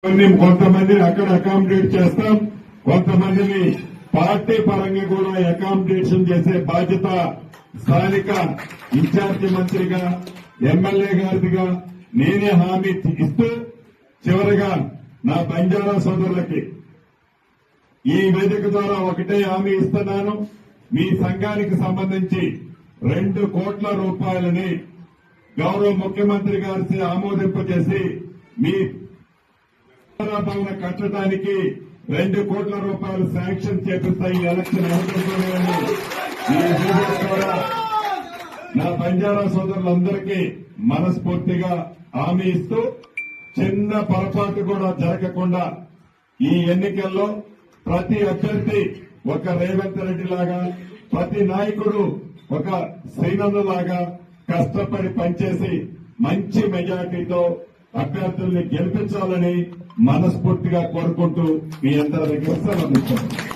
కొంతమందిని అక్కడ అకామిడేట్ చేస్తాం, కొంతమందిని పార్టీ పరంగా కూడా అకామిడేషన్ చేసే బాధ్యత స్థానిక ఇన్ఛార్జి మంత్రిగా ఎమ్మెల్యే గారిదిగా నేనే హామీ ఇస్తూ చివరిగా నా బంజారా సోదరులకి ఈ వేదిక ద్వారా ఒకటే హామీ ఇస్తున్నాను. మీ సంఘానికి సంబంధించి 2 కోట్ల రూపాయలని గౌరవ ముఖ్యమంత్రి గారి ఆమోదింపజేసి మీ భవన కట్టడానికి 2 కోట్ల రూపాయలు శాంక్షన్ చేపిస్తాయి. ఈ ఎలక్షన్ అనుకుంటున్నాయని నా బంజారా సోదరులందరికీ మనస్ఫూర్తిగా హామీ ఇస్తూ చిన్న పొరపాటు కూడా జరగకుండా ఈ ఎన్నికల్లో ప్రతి అభ్యర్థి ఒక రేవంత్ రెడ్డి లాగా, ప్రతి నాయకుడు ఒక శ్రీనంద్ లాగా కష్టపడి పనిచేసి మంచి మెజార్టీతో అభ్యర్థుల్ని గెలిపించాలని మనస్ఫూర్తిగా కోరుకుంటూ మీ అందరి దగ్గర సెలవు.